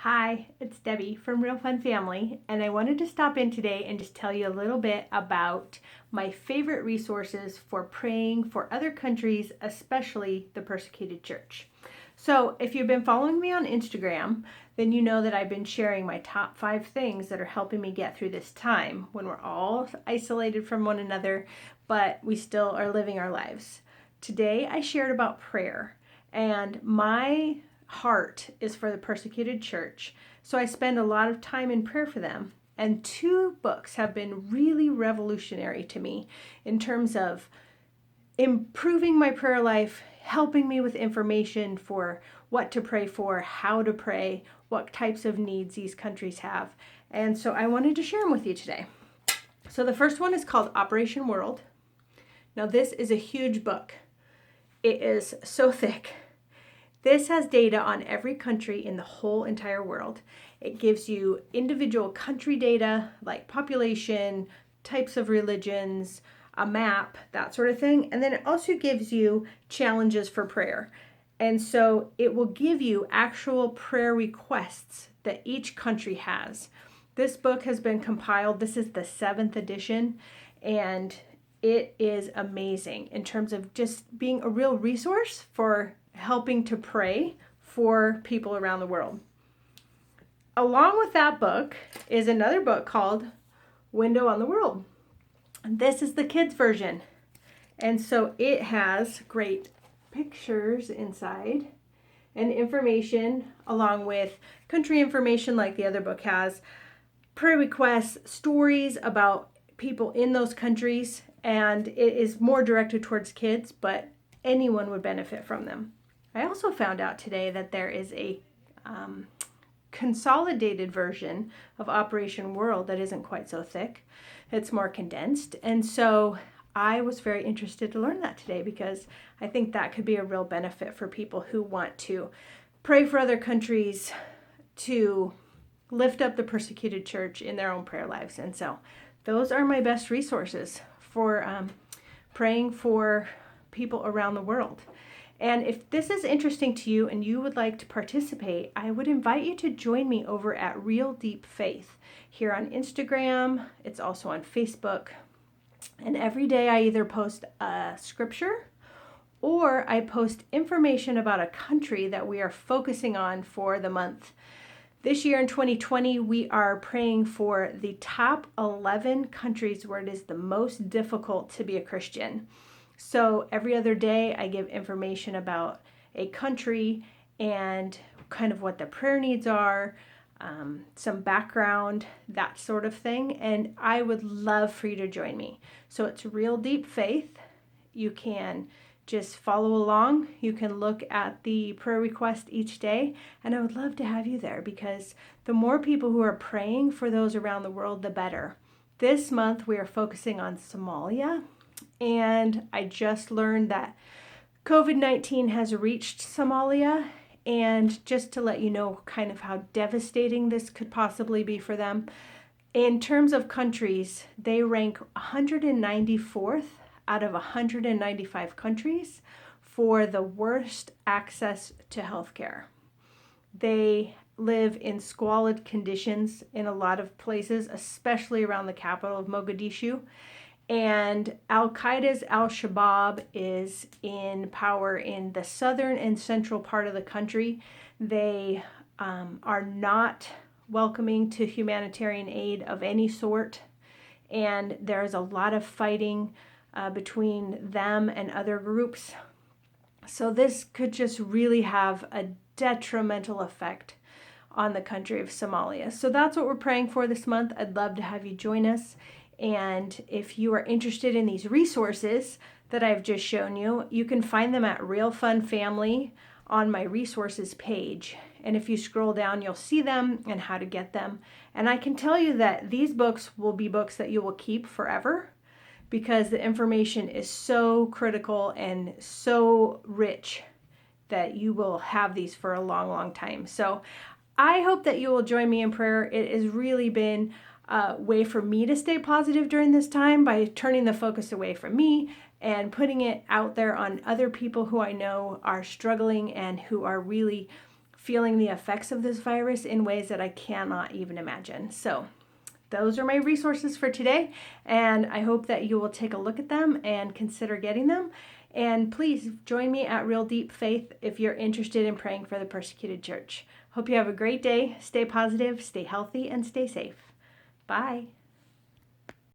Hi, it's Debbie from Real Fun Family, and I wanted to stop in today and just tell you a little bit about my favorite resources for praying for other countries, especially the persecuted church. So, if you've been following me on Instagram, then you know that I've been sharing my top 5 things that are helping me get through this time when we're all isolated from one another, but we still are living our lives. Today, I shared about prayer, and my heart is for the persecuted church, so I spend a lot of time in prayer for them. And 2 books have been really revolutionary to me in terms of improving my prayer life, helping me with information for what to pray for, how to pray, what types of needs these countries have. And so I wanted to share them with you today. So the first one is called Operation World. Now this is a huge book. It is so thick. This has data on every country in the whole entire world. It gives you individual country data like population, types of religions, a map, that sort of thing. And then it also gives you challenges for prayer. And so it will give you actual prayer requests that each country has. This book has been compiled. This is the 7th edition, and it is amazing in terms of just being a real resource for helping to pray for people around the world. Along with that book is another book called Window on the World. This is the kids version. And so it has great pictures inside and information along with country information like the other book has, prayer requests, stories about people in those countries, and it is more directed towards kids, but anyone would benefit from them. I also found out today that there is a consolidated version of Operation World that isn't quite so thick. It's more condensed. And so I was very interested to learn that today because I think that could be a real benefit for people who want to pray for other countries, to lift up the persecuted church in their own prayer lives. And so those are my best resources for praying for people around the world. And if this is interesting to you and you would like to participate, I would invite you to join me over at Real Deep Faith here on Instagram. It's also on Facebook. And every day I either post a scripture or I post information about a country that we are focusing on for the month. This year in 2020, we are praying for the top 11 countries where it is the most difficult to be a Christian. So every other day I give information about a country and kind of what the prayer needs are, some background, that sort of thing. And I would love for you to join me. So it's Real Deep Faith. You can just follow along. You can look at the prayer request each day. And I would love to have you there because the more people who are praying for those around the world, the better. This month we are focusing on Somalia. And I just learned that COVID-19 has reached Somalia. And just to let you know kind of how devastating this could possibly be for them, in terms of countries, they rank 194th out of 195 countries for the worst access to healthcare. They live in squalid conditions in a lot of places, especially around the capital of Mogadishu. And Al-Qaeda's Al-Shabaab is in power in the southern and central part of the country. They are not welcoming to humanitarian aid of any sort. And there's a lot of fighting between them and other groups. So this could just really have a detrimental effect on the country of Somalia. So that's what we're praying for this month. I'd love to have you join us. And if you are interested in these resources that I've just shown you, you can find them at Real Fun Family on my resources page. And if you scroll down, you'll see them and how to get them. And I can tell you that these books will be books that you will keep forever because the information is so critical and so rich that you will have these for a long, long time. So I hope that you will join me in prayer. It has really been a way for me to stay positive during this time by turning the focus away from me and putting it out there on other people who I know are struggling and who are really feeling the effects of this virus in ways that I cannot even imagine. So those are my resources for today, and I hope that you will take a look at them and consider getting them. And please join me at Real Deep Faith if you're interested in praying for the persecuted church. Hope you have a great day. Stay positive, stay healthy, and stay safe. Bye.